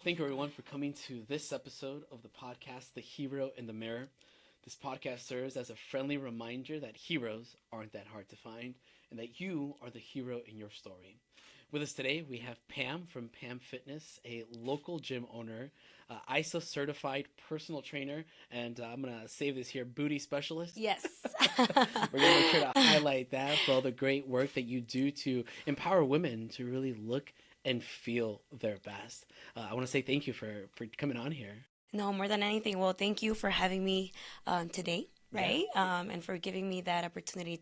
Thank you, everyone, for coming to this episode of the podcast, The Hero in the Mirror. This podcast serves as a friendly reminder that heroes aren't that hard to find and that you are the hero in your story. With us today, we have Pam from Pam Fitness, a local gym owner, ISO certified personal trainer, and I'm going to save this here, booty specialist. Yes. We're going to make sure to highlight that for all the great work that you do to empower women to really look and feel their best. I want to say thank you for coming on here. No, more than anything, well, thank you for having me today, right? Yeah. And for giving me that opportunity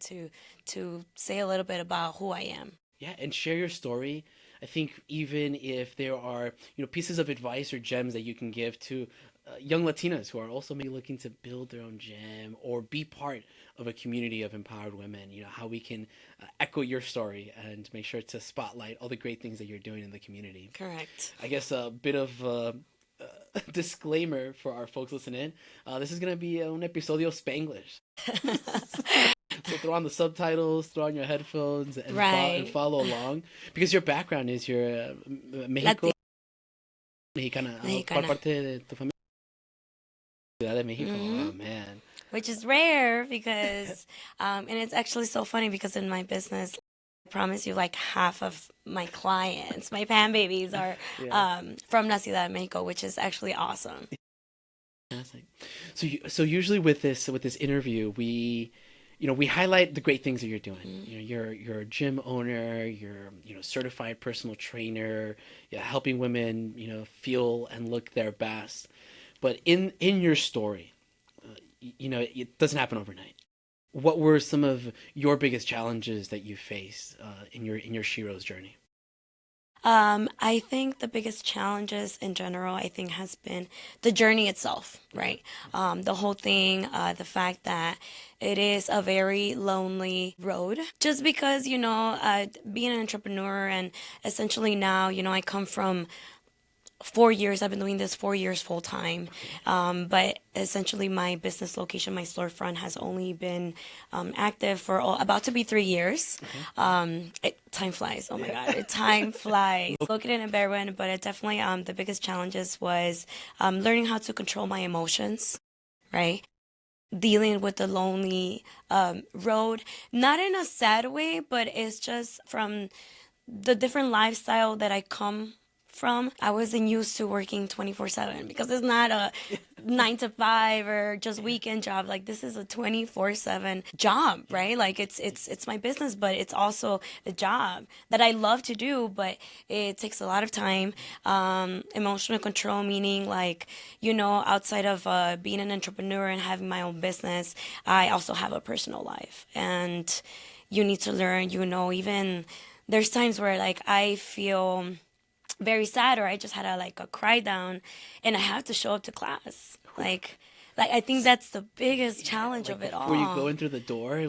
to say a little bit about who I am. Yeah, and share your story. I think even if there are, pieces of advice or gems that you can give to young Latinas who are also maybe looking to build their own gym or be part of a community of empowered women, how we can echo your story and make sure to spotlight all the great things that you're doing in the community. Correct. I guess a bit of disclaimer for our folks listening. This is going to be an episodio Spanglish. So throw on the subtitles, throw on your headphones, and, and follow along. Because your background is you're Mexico. Mexicana. ¿Cuál parte de tu familia? Ciudad de Mexico. Mm-hmm. Oh, man. Which is rare because, and it's actually so funny because in my business, I promise you, like half of my clients, my Pam Babies, are from La Ciudad de Mexico, which is actually awesome. Fantastic. So usually with this interview, we highlight the great things that you're doing. Mm-hmm. You're a gym owner. You're certified personal trainer. You're helping women feel and look their best. But in your story, it doesn't happen overnight. What were some of your biggest challenges that you faced in your Shiro's journey? I think the biggest challenges in general, I think, has been the journey itself, right? The whole thing, the fact that it is a very lonely road. Just because, being an entrepreneur and essentially now, I come from 4 years. I've been doing this 4 years full time. But essentially my business location, my storefront has only been active for about to be 3 years. Time flies. Oh my God. Time flies. Located in Berwyn, but it definitely, the biggest challenges was learning how to control my emotions, right? Dealing with the lonely road, not in a sad way, but it's just from the different lifestyle that I come from. I wasn't used to working 24/7 because it's not a 9 to 5 or just weekend job. Like this is a 24/7 job, right? Like it's my business, but it's also a job that I love to do, but it takes a lot of time. Emotional control, meaning like, outside of being an entrepreneur and having my own business, I also have a personal life, and you need to learn, even there's times where like I feel very sad or I just had a cry down and I have to show up to class. Like I think that's the biggest challenge of it all. Before you go in through the door,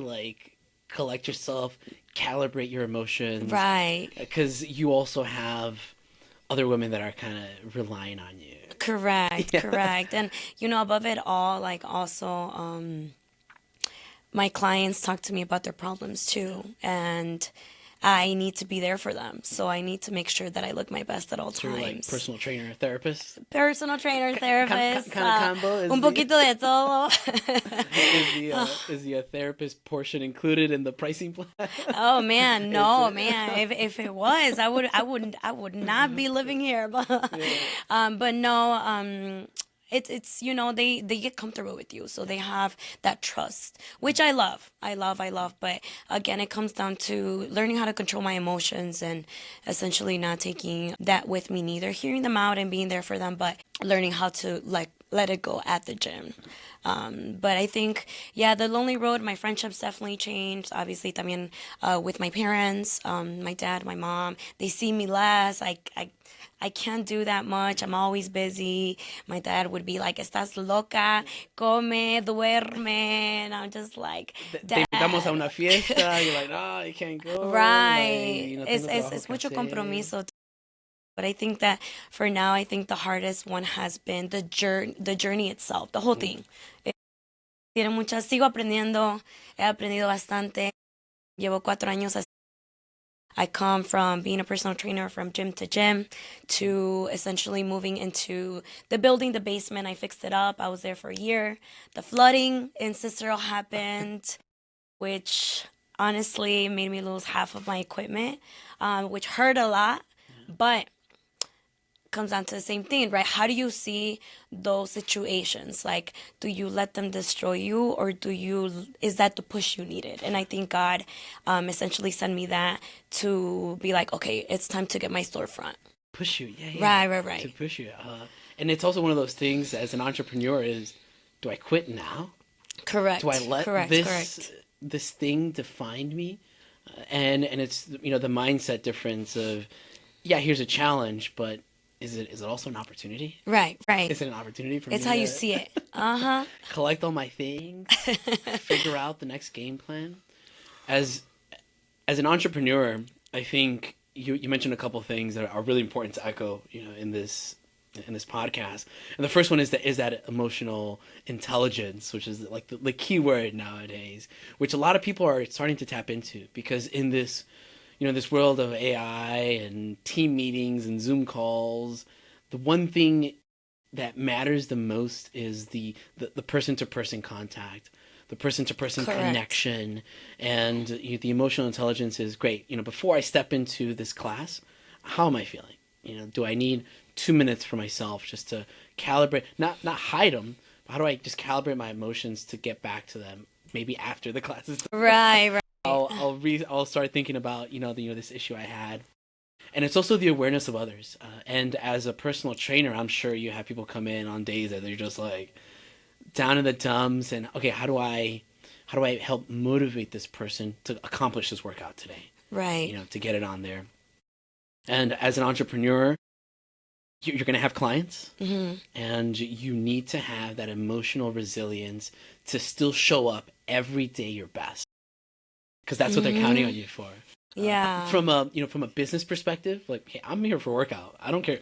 collect yourself, calibrate your emotions. Right. Because you also have other women that are kind of relying on you. Correct, correct. And, above it all, also my clients talk to me about their problems too. And I need to be there for them. So I need to make sure that I look my best at all times. You're like personal trainer, therapist? Personal trainer, therapist. Kind of combo? Un poquito de todo. Is the therapist portion included in the pricing plan? Oh man, no, man. If it was, I would not be living here. But no, it's they get comfortable with you, so they have that trust, which I love. But again, it comes down to learning how to control my emotions and essentially not taking that with me, neither hearing them out and being there for them, but learning how to let it go at the gym. But I think, the lonely road, my friendships definitely changed. Obviously, también with my parents, my dad, my mom, they see me less. I can't do that much. I'm always busy. My dad would be like, "Estás loca, come, duerme." And I'm just like, Dad. Te invitamos a una fiesta. You're like, no, you can't go. Right. Es mucho compromiso. But I think that for now, I think the hardest one has been the journey itself, the whole thing. Sigo aprendiendo. He aprendido bastante. Llevo 4 años I come from being a personal trainer from gym to gym to essentially moving into the building, the basement. I fixed it up. I was there for a year. The flooding in Cicero happened, which honestly made me lose half of my equipment, which hurt a lot. But comes down to the same thing, right? How do you see those situations? Like, do you let them destroy you, or is that the push you needed? And I think God essentially sent me that to be like, okay, it's time to get my storefront. Push you, yeah, yeah, Right. to push you. And it's also one of those things as an entrepreneur is, do I quit now? Correct. Do I let Correct. this thing define me? And it's the mindset difference of, yeah, here's a challenge, but is it also an opportunity? Right. Is it an opportunity for It's me how you to see it. Uh collect all my things, figure out the next game plan? As as an entrepreneur, I think you mentioned a couple things that are really important to echo, in this podcast. And the first one is that emotional intelligence, which is like the key word nowadays, which a lot of people are starting to tap into because in this this world of AI and team meetings and Zoom calls, the one thing that matters the most is the person to person contact, the person to person Correct. connection, and the emotional intelligence is great. Before I step into this class, how am I feeling? Do I need 2 minutes for myself just to calibrate, not hide them, but how do I just calibrate my emotions to get back to them? Maybe after the class is done, Right. I'll start thinking about this issue I had, and it's also the awareness of others. And as a personal trainer, I'm sure you have people come in on days that they're just like down in the dumps, and okay, how do I help motivate this person to accomplish this workout today? Right. To get it on there. And as an entrepreneur, you're going to have clients, Hmm. and you need to have that emotional resilience to still show up every day your best, because that's what they're counting on Hmm. you for. Yeah. From a business perspective, like, hey, I'm here for workout. I don't care.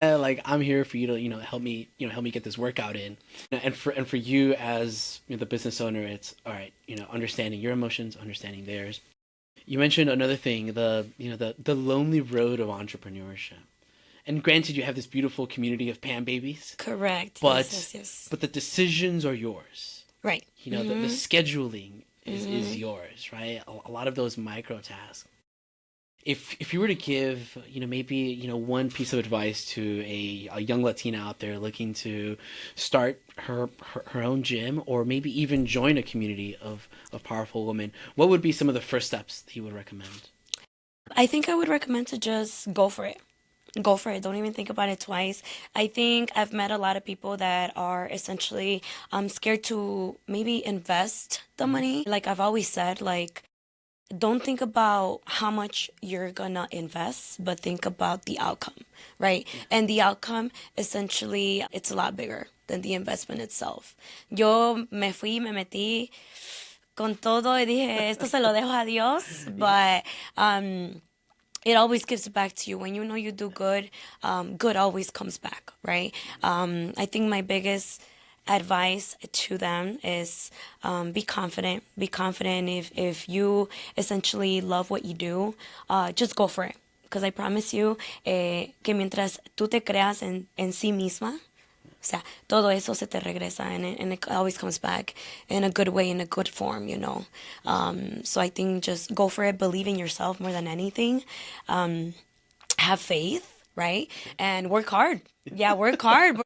Like, I'm here for you to help me get this workout in, and for you as the business owner, it's all right. Understanding your emotions, understanding theirs. You mentioned another thing, the lonely road of entrepreneurship. And granted, you have this beautiful community of Pam Babies, Correct. but Yes. but the decisions are yours. Right. The Hmm. scheduling is Hmm. yours, right? A lot of those micro tasks. If you were to give, maybe, one piece of advice to a young Latina out there looking to start her own gym, or maybe even join a community of powerful women, what would be some of the first steps that you would recommend? I think I would recommend to just go for it. Go for it. Don't even think about it twice. I think I've met a lot of people that are essentially scared to maybe invest the Mhm. money. Like I've always said, like don't think about how much you're gonna invest, but think about the outcome, right? Yeah. And the outcome essentially it's a lot bigger than the investment itself. Yo me metí con todo y dije, esto se lo dejo a Dios, Yeah. but it always gives back to you when you know you do good. Good always comes back, right? I think my biggest advice to them is be confident. Be confident if you essentially love what you do, just go for it. Because I promise you que mientras tú te creas en sí misma, o sea, todo eso se te regresa and it always comes back in a good way, in a good form, you know. So I think just go for it, believe in yourself more than anything. Have faith, right? And work hard. Yeah, work hard.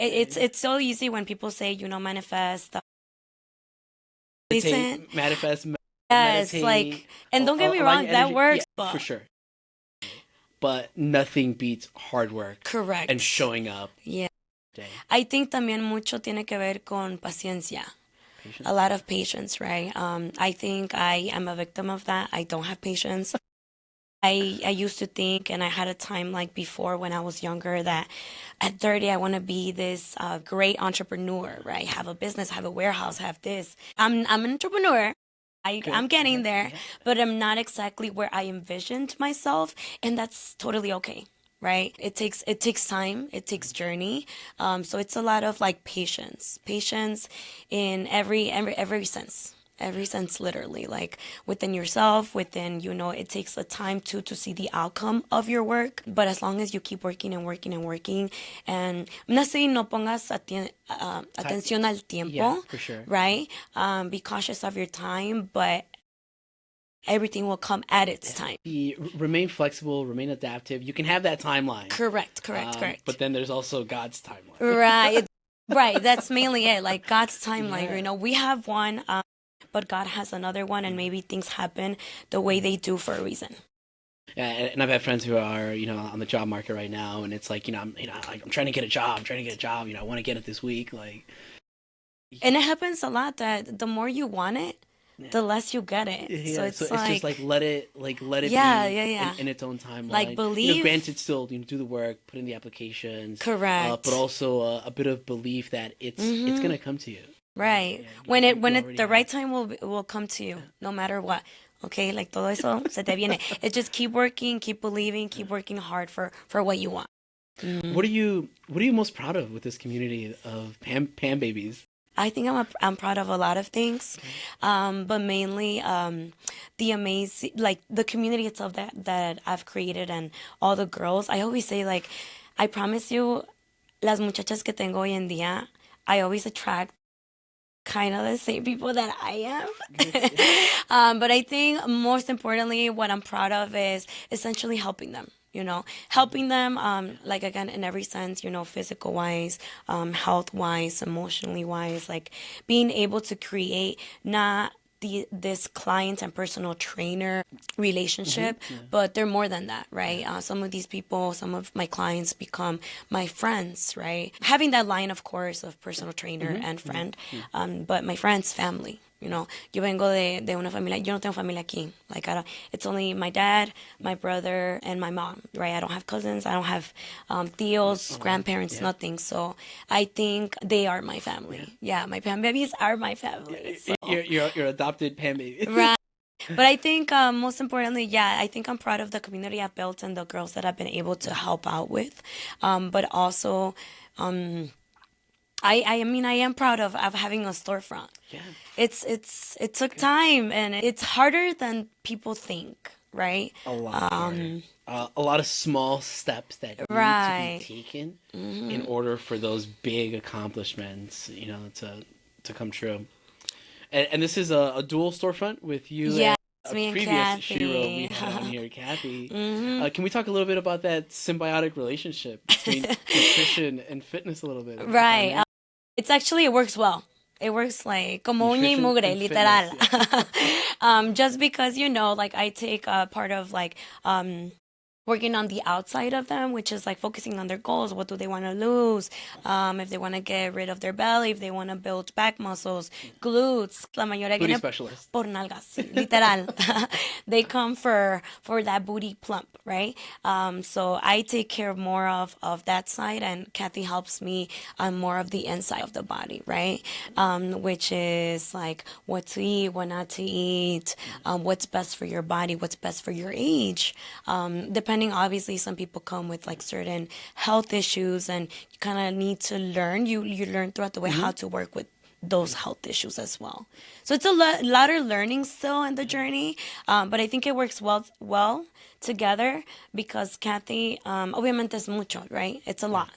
It's so easy when people say, manifest. Listen, Meditate, manifest, yes, meditate, like, and don't get me align wrong, your that energy. Yeah, works, for but sure. But nothing beats hard work and correct. showing up Yeah. day. I think también mucho tiene que ver con paciencia. A Patience. lot of patience, right? I think I am a victim of that. I don't have patience. I used to think, and I had a time like before when I was younger that at 30 I want to be this great entrepreneur, right? Have a business, have a warehouse, have this. I'm an entrepreneur. Good. I'm getting Yeah. there, Yeah. but I'm not exactly where I envisioned myself, and that's totally okay. right? It takes time, it takes journey. So it's a lot of like patience in every sense. Every sense, literally, like within yourself, within, it takes a time to see the outcome of your work. But as long as you keep working and working and working, and I'm not saying no pongas atención al Yeah, tiempo, for sure. right? Be cautious of your time, but everything will come at its time. Remain flexible, remain adaptive. You can have that timeline. Correct. But then there's also God's timeline. Right. Right. That's mainly it. Like God's timeline, Yeah. we have one, but God has another one, and maybe things happen the way they do for a reason. Yeah, and I've had friends who are, on the job market right now, and it's like, I'm trying to get a job. I'm trying to get a job. I want to get it this week. Like, And it happens a lot that the more you want it, yeah. the less you get it. Yeah, So it's so it's like, just like let it yeah, be yeah. in its own timeline. Like believe. Granted, still do the work, put in the applications, Correct. but also a bit of belief that it's gonna come to you. Right. Yeah, When you it already the have right time will come to you, no matter what. Okay, like todo eso se te viene. It just keep working, keep believing, keep working hard for what you want. What are you most proud of with this community of Pam Babies? I think I'm proud of a lot of things, but mainly the amazing, like the community itself that I've created, and all the girls. I always say, like, I promise you, las muchachas que tengo hoy en día, I always attract kind of the same people that I am. But I think most importantly, what I'm proud of is essentially helping them. Helping them, like again, in every sense, physical wise, health wise, emotionally wise, like being able to create not this client and personal trainer relationship, but they're more than that, right? Some of these people, some of my clients become my friends, right? Having that line, of course, of personal trainer and friend, but my friends, family. Yo vengo de una familia. Yo no tengo familia aquí. Like it's only my dad, my brother, and my mom. Right? I don't have cousins. I don't have tios, grandparents, nothing. So I think they are my family. Yeah, my Pam Babies are my family. So. You're adopted Pam Baby. Right. But I think most importantly, I think I'm proud of the community I've built and the girls that I've been able to help out with. But also, I mean, I am proud of having a storefront. Yeah. It took time, and it's harder than people think, right? A lot. A lot of small steps that need to be taken in order for those big accomplishments, to come true. And this is a dual storefront with you. Yeah. A Me and previous Kathy. Shiro we had on here, Kathy. Can we talk a little bit about that symbiotic relationship between nutrition and fitness a little bit? Right. It works well. It works like como uña y Nutrition mugre, and literal. fitness, Just because, like I take part of like working on the outside of them, which is like focusing on their goals. What do they want to lose? If they want to get rid of their belly, if they want to build back muscles, glutes. La mayoría Booty viene specialist. por nalgas, sí, literal. They come for that booty plump, right? So I take care more of that side, and Kathy helps me on more of the inside of the body, right? Which is like what to eat, what not to eat, what's best for your body, what's best for your age. Depending, obviously, some people come with like certain health issues, and you kind of need to learn. You learn throughout the way how to work with those health issues as well. So it's a lot of learning still in the journey, but I think it works well together because Kathy, obviamente es mucho, right? It's a lot.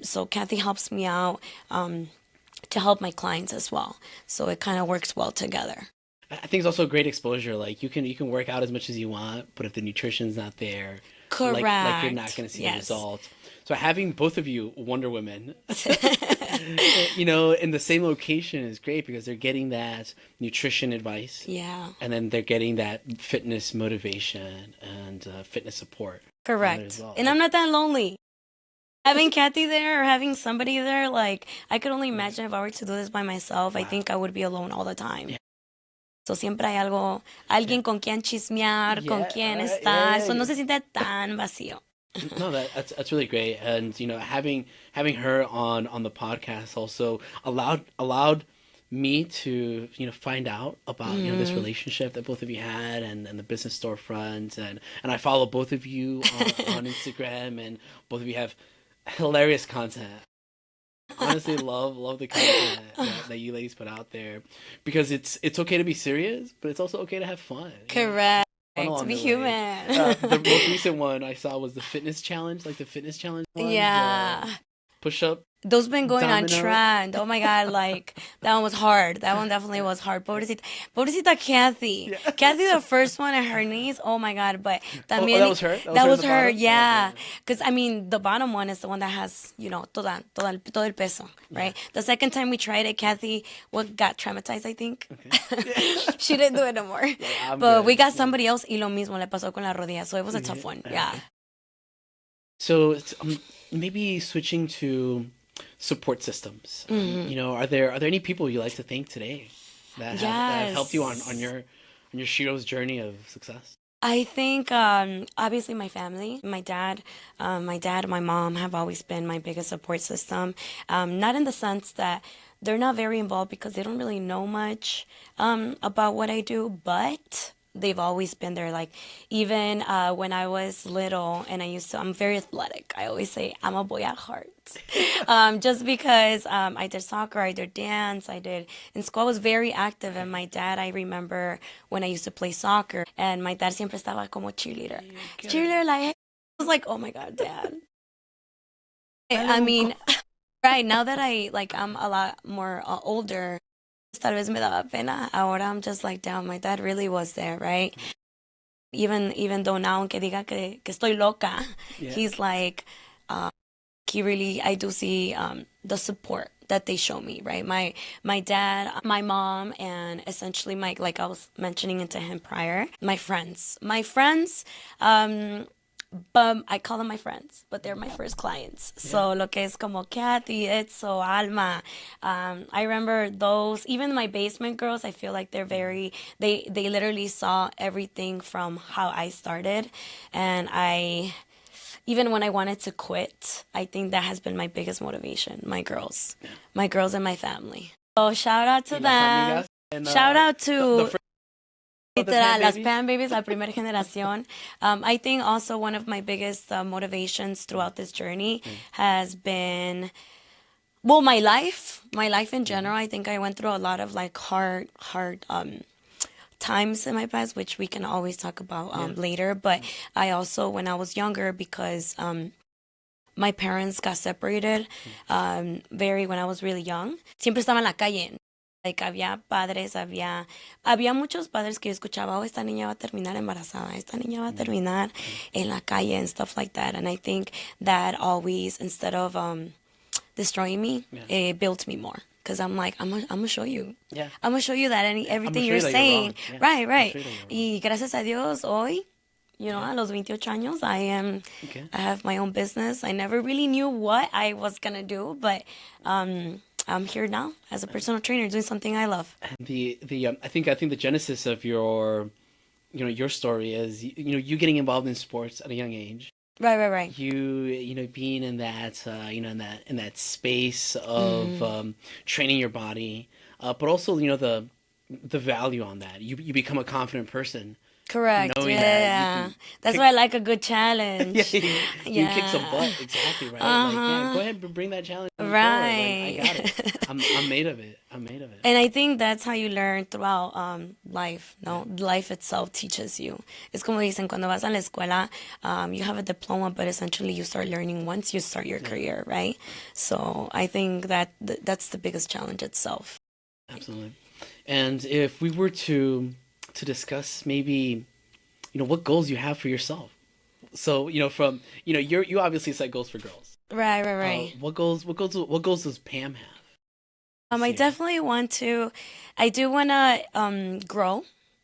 So Kathy helps me out to help my clients as well. So it kind of works well together. I think it's also great exposure. Like you can work out as much as you want, but if the nutrition's not there, Correct. Like you're not going to see the results. So having both of you Wonder Women, in the same location is great because they're getting that nutrition advice. Yeah. And then they're getting that fitness motivation and fitness support. Correct. Well. And I'm not that lonely. Having Kathy there or having somebody there, like I could only imagine if I were to do this by myself. Wow. I think I would be alone all the time. Yeah. So siempre hay alguien con quien chismear, con quien estar. So no se siente tan vacío. No, that's really great, and having her on the podcast also allowed me to find out about this relationship that both of you had, and the business storefront, and I follow both of you on Instagram, and both of you have hilarious content. Honestly, love the content that you ladies put out there, because it's okay to be serious, but it's also okay to have fun. Correct. Fun To along be the way. human. The most recent one I saw was the fitness challenge, like the fitness challenge one. Yeah. Push up. Those been going on Domino. trend. Oh my God, like that one was hard. That one definitely was hard. Pobrecita Kathy. Yeah. Kathy, the first one at her knees. Oh my God, but también that was her? That was in the her, bottom? yeah. Oh, Because I mean, the bottom one is the one that has, todo el peso, right? The second time we tried it, Kathy got traumatized, I think. okay. She didn't do it no more. I'm But good. we got somebody else y lo mismo le pasó con la rodilla, so it was a tough one. Yeah. So maybe switching to support systems. Are there any people you like to thank today that have helped you on your Shiro's journey of success? I think obviously my family, my dad, my mom have always been my biggest support system. Not in the sense that they're not very involved because they don't really know much about what I do, but they've always been there. Like even when I was little and I'm very athletic. I always say I'm a boy at heart. Just because I did soccer, I did dance, in school I was very active, and my dad, I remember when I used to play soccer, and my dad siempre estaba como cheerleader. Cheerleader, like, I was like, oh my God, Dad. I mean, right, now that I'm a lot more older, tal vez me daba pena. Ahora I'm just like, damn, my dad really was there, right? Even though now, aunque diga que estoy loca, he's like, he really, I do see the support that they show me, right? My dad, my mom, and essentially like I was mentioning it to him prior, my friends. But I call them my friends, but they're my first clients. So lo que es como Kathy, Etso, Alma. I remember those, even my basement girls, I feel like they're they literally saw everything from how I started. And even when I wanted to quit, I think that has been my biggest motivation, my girls. My girls and my family. So shout out to them. And, Shout out to Pam las Babies? Pam Babies, la primera generación. I think also one of my biggest motivations throughout this journey has been, well, my life in general. I think I went through a lot of like hard times in my past, which we can always talk about later. But I also, when I was younger, because my parents got separated when I was really young, siempre estaba en la calle. Like, había muchos padres que yo escuchaba, oh, esta niña va a terminar embarazada, esta niña va a terminar en la calle and stuff like that. And I think that always, instead of destroying me, it built me more. Because I'm like, I'm gonna show you. Yeah. I'm gonna show you that everything you're saying. Right. Y gracias a Dios, hoy, a los 28 años, I have my own business. I never really knew what I was gonna do, but I'm here now as a personal trainer doing something I love. And I think the genesis of your story is you getting involved in sports at a young age. Right. You being in that in that space of training your body, but also the value on that. You become a confident person. Correct. Knowing That's why I like a good challenge. You kick some butt. Exactly right. Like, go ahead and bring that challenge forward. Right. Like, I got it. I'm made of it. And I think that's how you learn throughout life. No, life itself teaches you. Es como dicen, cuando vas a la escuela, you have a diploma, but essentially you start learning once you start your career, right? So I think that's the biggest challenge itself. Absolutely. And if we were to discuss maybe what goals you have for yourself. So from you obviously set goals for girls. Right. What goals does Pam have? I definitely want to. I do want to grow,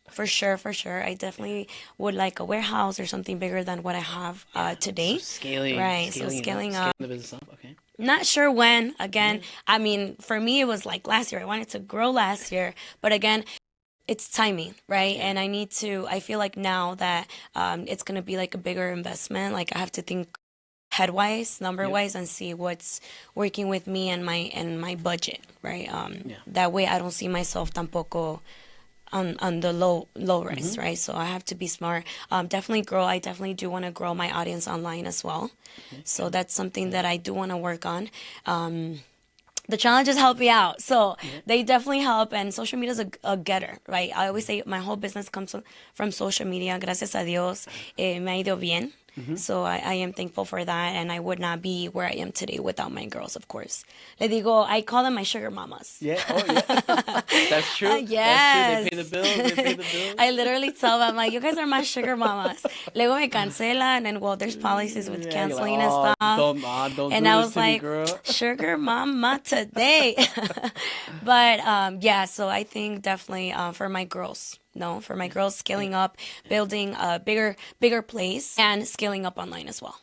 for sure. I definitely would like a warehouse or something bigger than what I have today. So scaling, right? Scaling up. the business up. Okay. Not sure when. Again, I mean, for me, it was like last year. I wanted to grow last year, but again, it's timing, right? And I feel like now that it's going to be like a bigger investment, like I have to think headwise, number-wise, and see what's working with me and my budget, right? That way I don't see myself tampoco on the low rise, right? So I have to be smart. Definitely grow. I definitely do want to grow my audience online as well. So that's something that I do want to work on. The challenges help me out. So they definitely help. And social media is a getter, right? I always say my whole business comes from social media. Gracias a Dios, me ha ido bien. So I am thankful for that. And I would not be where I am today without my girls, of course. Le digo, I call them my sugar mamas. Yeah. Oh, yeah. That's true. Yes. That's true. They pay the bills. They pay the bills. I literally tell them, like, you guys are my sugar mamas. Luego me cancelan, and well, there's policies with canceling like, and stuff. Don't And do I this was to me, like, girl. sugar mama today. But yeah, so I think definitely for my girls, no, for my girls, scaling up, building a bigger place, and scaling up online as well.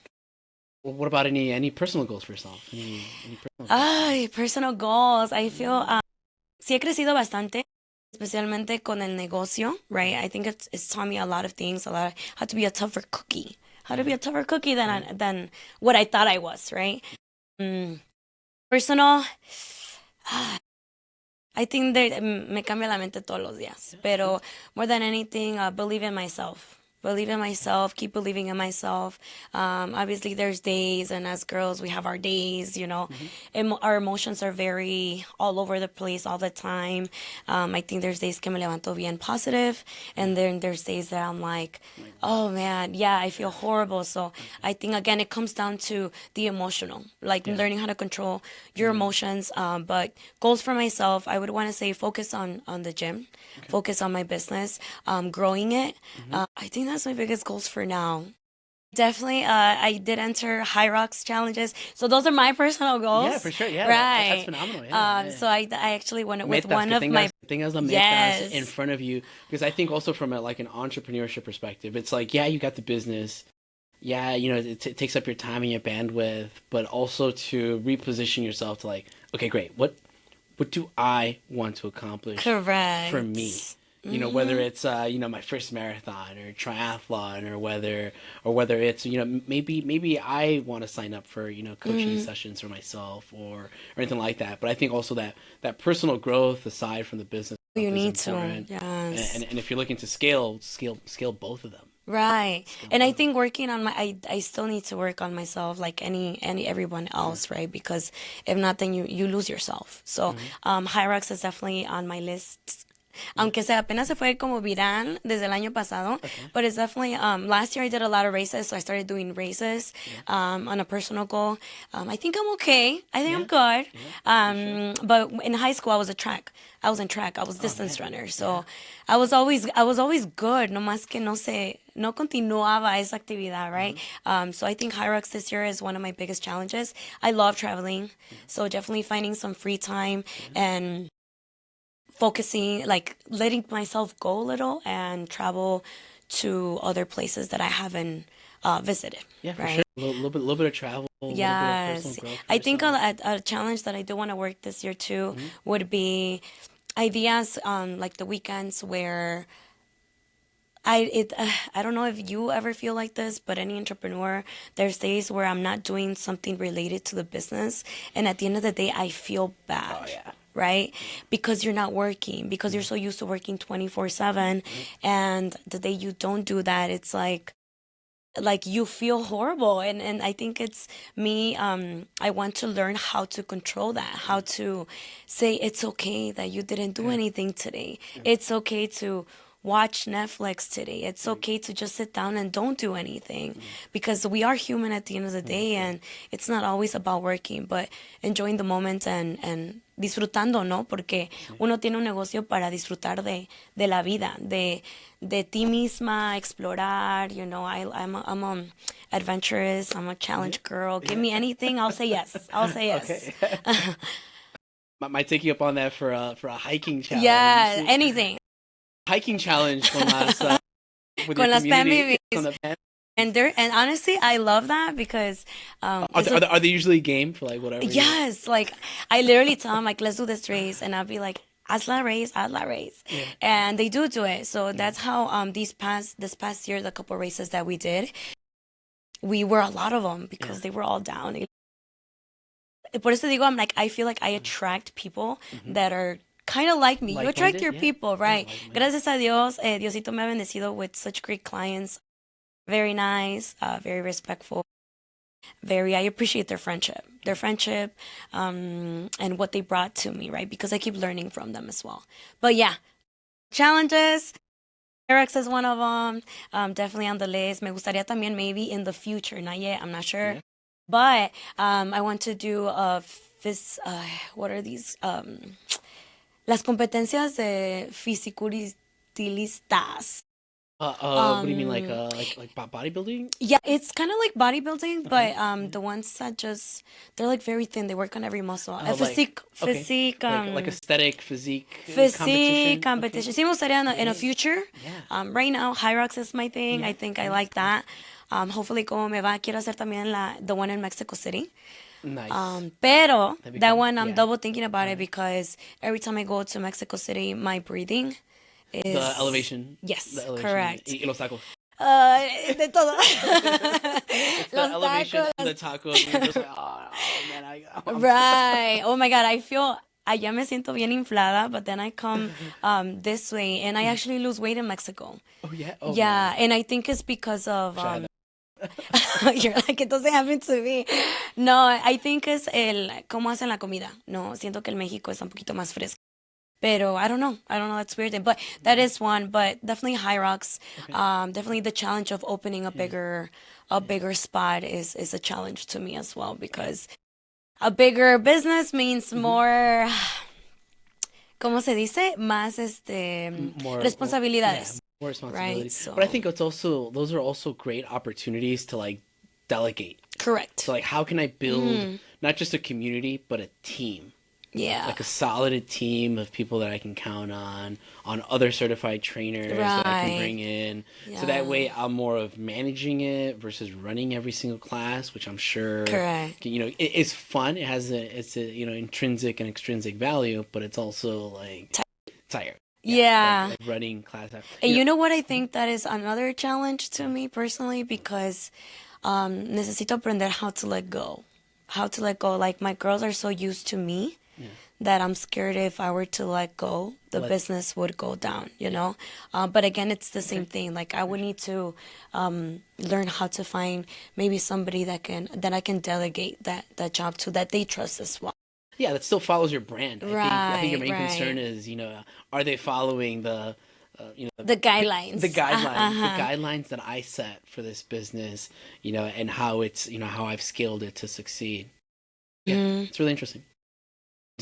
Well, what about any personal goals for yourself? Any personal goals? Ay, personal goals. I feel sí he crecido bastante, especialmente con el negocio, right? I think it's taught me a lot of things, how to be a tougher cookie, than what I thought I was, right? Personal, I think that me cambia la mente todos los días. Pero more than anything, believe in myself. Believe in myself. Keep believing in myself. Obviously, there's days, and as girls, we have our days. You know, our emotions are very all over the place all the time. I think there's days que me levanto bien positive, and then there's days that I'm like, oh man, yeah, I feel horrible. So I think again, it comes down to the emotional, like learning how to control your emotions. But goals for myself, I would want to say focus on the gym, focus on my business, growing it. I think that's my biggest goals for now. Definitely, I did enter High Rocks challenges, so those are my personal goals. Yeah, for sure. Yeah, right. That's phenomenal. Yeah, So I actually went with Metas, one of my tengas las metas yes in front of you, because I think also from like an entrepreneurship perspective, it's like, yeah, you got the business, yeah, you know, it takes up your time and your bandwidth, but also to reposition yourself to like, okay, great, what do I want to accomplish correct for me? You know, whether it's you know, my first marathon or triathlon, or whether it's, you know, maybe I want to sign up for, you know, coaching sessions for myself, or anything like that. But I think also that personal growth aside from the business you is need to important. yes And if you're looking to scale both of them. right. And I think working on I still need to work on myself like everyone else, right? Because if not, then you lose yourself. So High Rocks is definitely on my list. Aunque sea apenas se fue como viral desde el año pasado, but it's definitely last year I did a lot of races, so I started doing races on a personal goal. I think I'm okay. I think I'm good. But in high school I was in track. I was distance runner. So I was always good, no más que no continuaba esa actividad, right? So I think High Rocks this year is one of my biggest challenges. I love traveling, so definitely finding some free time and focusing, like letting myself go a little and travel to other places that I haven't visited. Yeah, for right? sure. A little bit of travel. Yes. A little bit of personal growth for I think yourself. a challenge that I do want to work this year too would be ideas on like the weekends where I don't know if you ever feel like this, but any entrepreneur, there's days where I'm not doing something related to the business, and at the end of the day, I feel bad. Oh yeah. Right? Because you're not working, because you're so used to working 24/7, and the day you don't do that, it's like you feel horrible, and I think it's me. I want to learn how to control that, how to say it's okay that you didn't do anything today. It's okay to watch Netflix today. It's okay to just sit down and don't do anything, because we are human at the end of the day, and it's not always about working, but enjoying the moment and disfrutando, ¿no? Porque uno tiene un negocio para disfrutar de la vida, de ti misma, explorar, you know. I'm adventurous, I'm a challenge girl. Give me anything, I'll say yes. I'll say yes. Okay. Might take you up on that for a hiking challenge. Yeah, anything. Hiking challenge con las Con las Pam Babies. Con the Pam. And honestly, I love that because Are they usually game for like whatever? yes, like I literally tell them like, let's do this race, and I'll be like, haz la race, and they do it. So that's how this past year, the couple races that we did, we were a lot of them because they were all down. Por eso digo, I'm like, I feel like I attract people that are kind of like me. You attract Like-minded, your yeah. people, Yeah, right? like-minded. Gracias a Dios, Diosito me ha bendecido with such great clients. Very nice, very respectful. Very, I appreciate their friendship, and what they brought to me, right? Because I keep learning from them as well. But yeah, challenges. Eric's is one of them. Definitely on the list. Me gustaría también maybe in the future, not yet, I'm not sure. Yeah. But I want to do what are these? Las competencias de fisiculturistas. What do you mean, Um, like bodybuilding? yeah, it's kind of like bodybuilding, Okay. but the ones that just they're like very thin. They work on every muscle. Like okay, like aesthetic physique Physique competition. Okay. competition. Sí me gustaría in a future. Yeah. Right now, High Rocks is my thing. Yeah. I think I Yeah. like that. Hopefully, como me va, quiero hacer también the one in Mexico City. Nice. Pero That'd be that cool. one I'm Yeah. double thinking about it because every time I go to Mexico City, my breathing The is elevation. yes, The elevation. correct. Y los tacos. De todo. It's the Los elevation tacos. and the tacos. And you're just like, man, Right. Oh my God, I feel allá me siento bien inflada, but then I come this way and I actually lose weight in Mexico. Oh yeah. Oh Yeah, man. and I think it's because of Try that. you're like it doesn't happen to me. No, I think es el cómo hacen la comida. No, siento que el México es un poquito más fresco. Pero I don't know. I don't know. That's weird. But that is one. But definitely High Rocks. Okay. Definitely the challenge of opening a bigger spot is a challenge to me as well because a bigger business means more. ¿Cómo se dice? Más More responsabilidades. yeah, more Right. responsibility. So But I think those are also great opportunities to like delegate. correct. So like how can I build not just a community but a team? Yeah. Like a solid team of people that I can count on other certified trainers that I can Right. bring in. So Yeah. that way I'm more of managing it versus running every single class, which I'm sure Correct. it's fun. It's a intrinsic and extrinsic value, but it's also like tired. Yeah. Like running class. And you know what I think that is another challenge to me personally because necesito aprender how to let go. How to let go. Like my girls are so used to me that I'm scared if I were to let go, the business would go down, you know? But again, it's the same thing. Like I would need to learn how to find maybe somebody that I can delegate that job to that they trust as well. Yeah, that still follows your brand. I think your main Right. concern is, are they following The guidelines. the guidelines, Uh-huh. the guidelines that I set for this business, and how it's, how I've scaled it to succeed. Yeah, it's really interesting.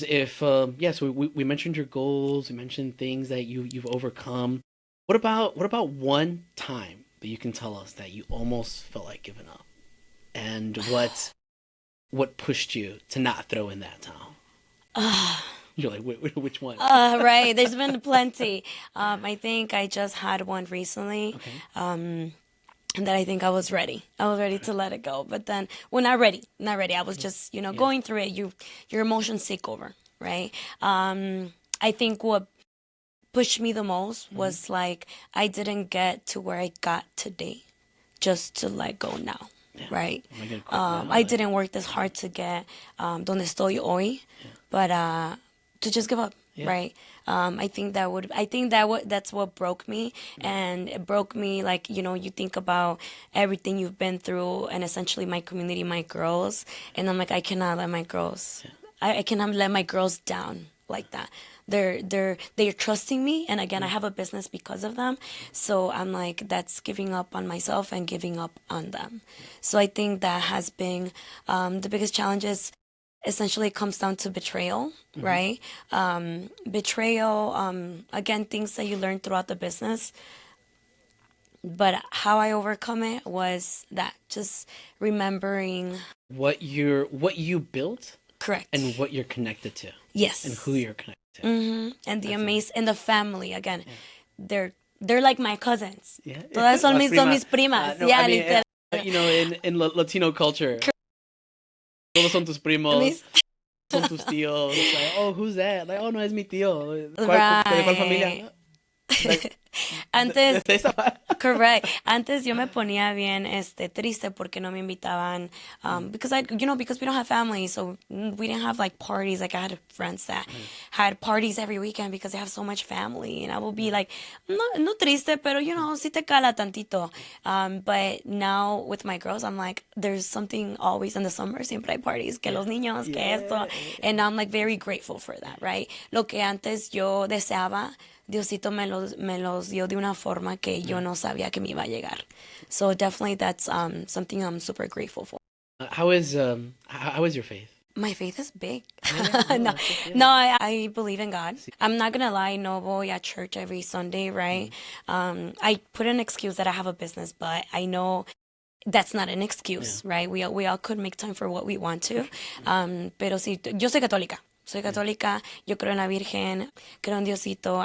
If so we mentioned your goals, we mentioned things that you've overcome. What about one time that you can tell us that you almost felt like giving up, and what pushed you to not throw in that towel? You're like, which one? Right. There's been plenty. I think I just had one recently. Okay. And that I think I was ready. I was ready to let it go. But then, well, not ready. Not ready. I was just, going through it. Your emotions take over, right? I think what pushed me the most was like I didn't get to where I got today just to let go now, right? Am I gonna quit now? I didn't work this hard to get donde estoy hoy, but to just give up, right? I think that's what broke me, and it broke me like you think about everything you've been through, and essentially my community, my girls, and I'm like I cannot let my girls, I cannot let my girls down like that. They're trusting me, and again I have a business because of them, so I'm like that's giving up on myself and giving up on them. So I think that has been the biggest challenges. Essentially it comes down to betrayal, right? Betrayal, again, things that you learn throughout the business. But how I overcome it was that just remembering what you built correct and what you're connected to, yes, and who you're connected to. and the amazing and the family again. They're like my cousins. Yeah. Todas son Las mis primas. No, Yeah, I mean, literal. in Latino culture, todos son tus primos, Mis- son tus tíos. Like, oh, who's that? Like, oh, no, es mi tío. ¿De cuál Right. familia? Like, Antes, De esa correct. Antes yo me ponía bien triste porque no me invitaban because because we don't have family, so we didn't have like parties. Like I had friends that had parties every weekend because they have so much family, and I will be like, no triste, pero si te cala tantito. But now with my girls, I'm like, there's something always in the summer. Siempre hay parties, que los niños, que esto, and I'm like very grateful for that, right? Lo que antes yo deseaba. Diosito me los dio de una forma que yo no sabía que me iba a llegar. So definitely that's something I'm super grateful for. How is your faith? My faith is big. Yeah, No, that's good, yeah. no, I believe in God. I'm not gonna lie, no voy at church every Sunday, right? I put an excuse that I have a business, but I know that's not an excuse, right? We all could make time for what we want to. Pero sí, yo soy católica. Soy católica, yo creo en la Virgen, creo en Diosito.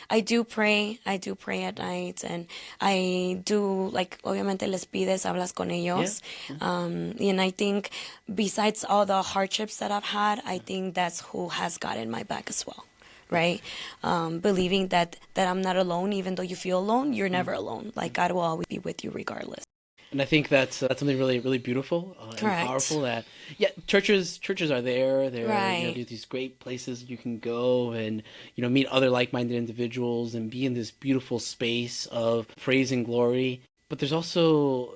I do pray at night, and I do, like, obviamente les pides, hablas con ellos. And I think besides all the hardships that I've had, I think that's who has gotten my back as well. Right? Believing that I'm not alone, even though you feel alone, you're never alone. Like God will always be with you regardless. And I think that's something really, really beautiful and Correct. powerful. That churches are there. They're Right. there's these great places you can go and meet other like-minded individuals and be in this beautiful space of praise and glory. But there's also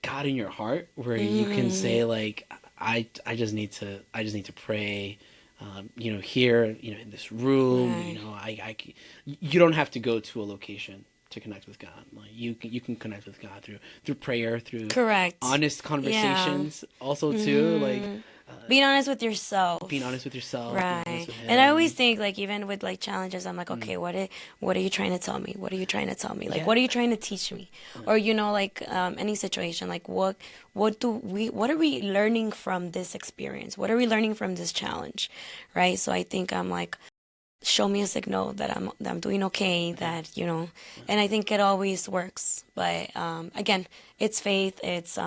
God in your heart where you can say like, I just need to pray. Here, in this room, Right. you don't have to go to a location to connect with God. Like you can connect with God through prayer, through Correct. honest conversations, also too, like Being honest with yourself. being honest with yourself, being honest Right. with And I Him. always think like even with like challenges, I'm like, okay, what are you trying to tell me? What are you trying to tell me? Like Yeah. what are you trying to teach me? Or like any situation, like what are we learning from this experience? What are we learning from this challenge? Right? So I think I'm like, show me a signal that I'm doing okay, that and I think it always works. But again, it's faith, it's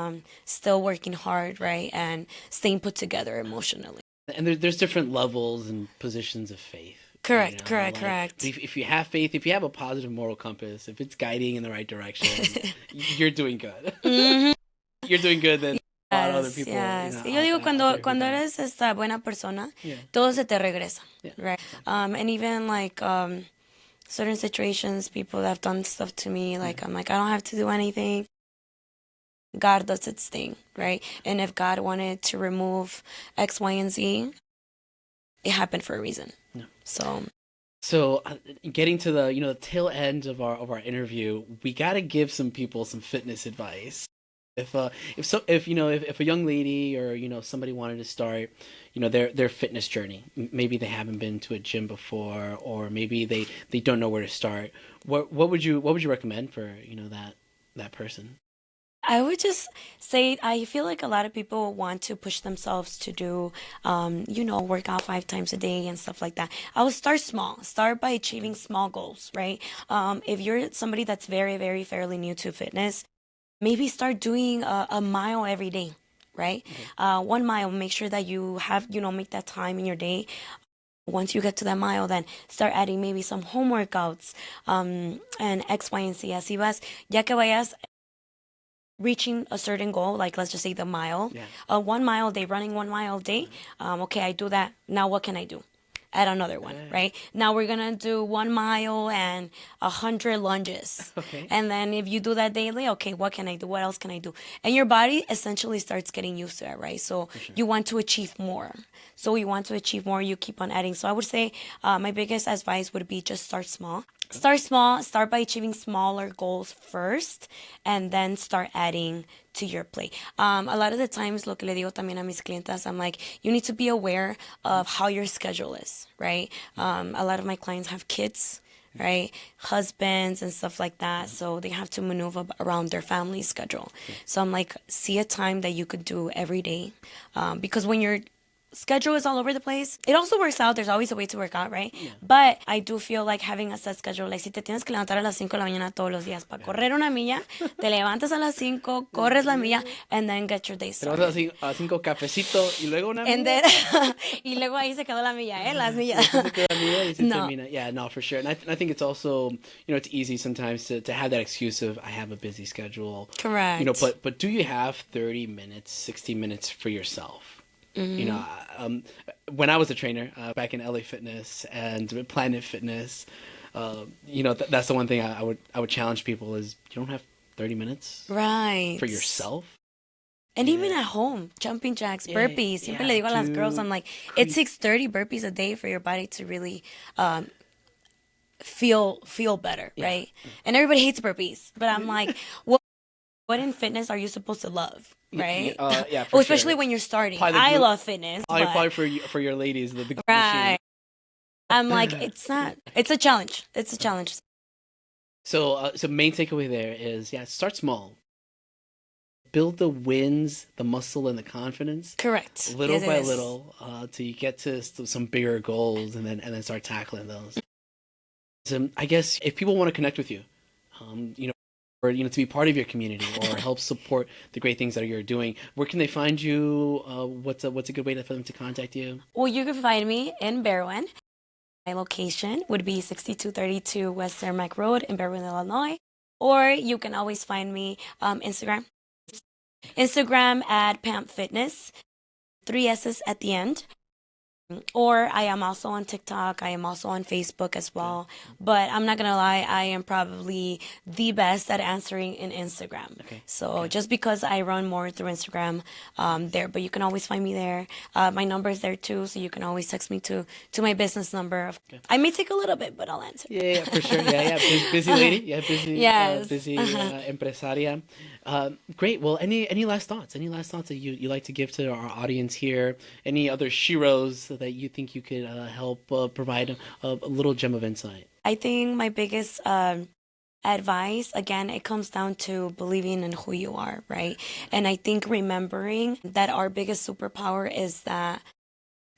still working hard, right? And staying put together emotionally. And there's different levels and positions of faith. Correct, correct, like, correct. If you have faith, if you have a positive moral compass, if it's guiding in the right direction, you're doing good. You're doing good than a lot of other Yes, people. yes. Y yo out digo, out there who cuando don't. eres esta buena persona, Yeah. todo se te regresa, Yeah. right? And even like certain situations, people have done stuff to me, like I'm like, I don't have to do anything. God does its thing, right? And if God wanted to remove X, Y, and Z, it happened for a reason. Yeah. So Getting to the tail end of our interview, we got to give some people some fitness advice. If a young lady or somebody wanted to start their fitness journey, maybe they haven't been to a gym before, or maybe they don't know where to start. What would you recommend for that person? I would just say I feel like a lot of people want to push themselves to do, work out 5 times a day and stuff like that. I would start small. Start by achieving small goals, right? If you're somebody that's very, very fairly new to fitness, maybe start doing a mile every day, right? 1 mile, make sure that you have, make that time in your day. Once you get to that mile, then start adding maybe some home workouts and X, Y, and Z. Así vas, ya que vayas reaching a certain goal, like let's just say the mile, 1 mile a day, running 1 mile a day. Okay, I do that. Now what can I do? Add another one, right? Now we're gonna do 1 mile and 100 lunges. Okay. And then if you do that daily, okay, what can I do? What else can I do? And your body essentially starts getting used to it, right? So you want to achieve more. You keep on adding. So I would say my biggest advice would be just start small. Start small, start by achieving smaller goals first, and then start adding to your plate. A lot of the times, lo que le digo también a mis clientas, I'm like, you need to be aware of how your schedule is, right? A lot of my clients have kids, right? Husbands and stuff like that. So they have to maneuver around their family schedule. So I'm like, see a time that you could do every day. Because when you're schedule is all over the place. It also works out. There's always a way to work out, right? Yeah. But I do feel like having a set schedule, like si te tienes que levantar a las 5 de la mañana todos los días para correr una milla, te levantas a las 5, corres la milla, and then get your day Te levantas started. a 5 cafecito y luego una And milla. then, y luego ahí se quedó la milla, Las millas. Después se queda la milla y se No. termina. Yeah, no, for sure. And I think it's also, it's easy sometimes to have that excuse of I have a busy schedule. Correct. But do you have 30 minutes, 60 minutes for yourself? When I was a trainer back in LA Fitness and Planet Fitness, that's the one thing I would challenge people is you don't have 30 minutes Right. for yourself. And even at home, jumping jacks, Yeah, burpees. Siempre yeah, le digo a las to girls, I'm like, it takes 30 burpees a day for your body to really feel better, right? And everybody hates burpees, but I'm like, what in fitness are you supposed to love, right? Yeah, Oh, for especially sure. when you're starting. Probably I glute- love fitness, but Probably for your ladies, the glute right. machine. I'm like, it's not. It's a challenge. It's a challenge. So main takeaway there is, start small. Build the wins, the muscle, and the confidence. Correct. Little Yes, by it is. little, till you get to some bigger goals, and then start tackling those. So I guess if people want to connect with you, or to be part of your community or help support the great things that you're doing, where can they find you? What's a good way for them to contact you? Well, you can find me in Berwyn. My location would be 6232 West Cermak Road in Berwyn, Illinois. Or you can always find me Instagram. Instagram at Pam Fitness, 3 S's at the end. Or I am also on TikTok. I am also on Facebook as well. But I'm not going to lie, I am probably the best at answering in Instagram. Okay. So just because I run more through Instagram there, but you can always find me there. My number is there too, so you can always text me to my business number. I may take a little bit, but I'll answer. Yeah, for sure. Yeah. Busy lady. Yeah, busy. Yes. Busy empresaria. Great. Well, any last thoughts? Any last thoughts that you like to give to our audience here? Any other sheroes that you think you could help provide a little gem of insight? I think my biggest advice, again, it comes down to believing in who you are, right? And I think remembering that our biggest superpower is that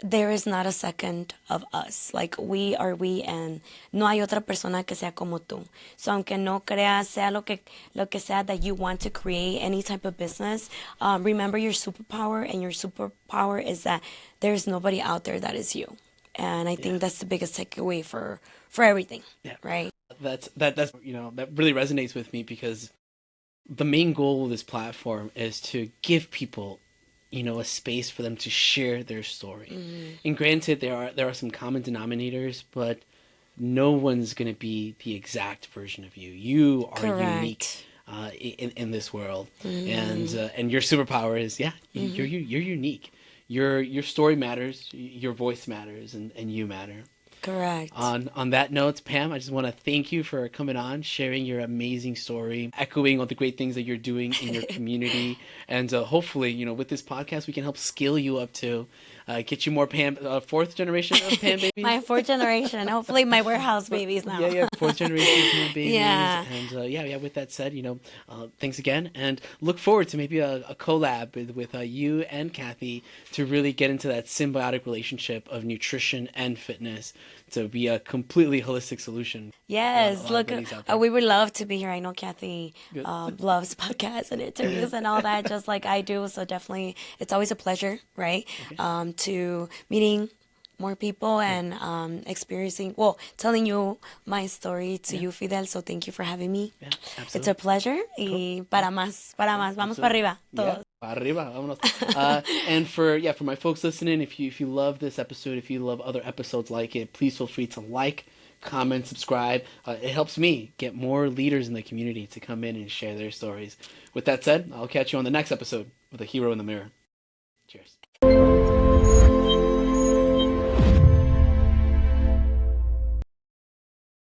there is not a second of us. Like, we are we, and no hay otra persona que sea como tú. So, aunque no creas, sea lo que sea that you want to create, any type of business, remember your superpower, and your superpower is that there's nobody out there that is you. And I think that's the biggest takeaway for everything, right? That's that really resonates with me, because the main goal of this platform is to give people a space for them to share their story. Mm-hmm. And granted, there are some common denominators, but no one's going to be the exact version of you. You are unique in this world, and your superpower is you're unique. Your story matters, your voice matters, and you matter. Correct. On that note, Pam, I just want to thank you for coming on, sharing your amazing story, echoing all the great things that you're doing in your community, and hopefully, with this podcast, we can help scale you up to get you more fourth generation of Pam Babies. My fourth generation, hopefully my warehouse babies now. Fourth generation Pam Babies. Yeah. And with that said, thanks again, and look forward to maybe a collab with you and Kathy to really get into that symbiotic relationship of nutrition and fitness to be a completely holistic solution. Yes, look, we would love to be here. I know Kathy loves podcasts and interviews and all that, just like I do. So definitely, it's always a pleasure, right? Okay. To meeting more people and telling you my story to you, Fidel. So thank you for having me. Yeah, absolutely. It's a pleasure. Y para más. Vamos para arriba. Todos. Para arriba, vámonos. And for my folks listening, if you love this episode, if you love other episodes like it, please feel free to like, comment, subscribe. It helps me get more leaders in the community to come in and share their stories. With that said, I'll catch you on the next episode with A Hero in the Mirror. Cheers.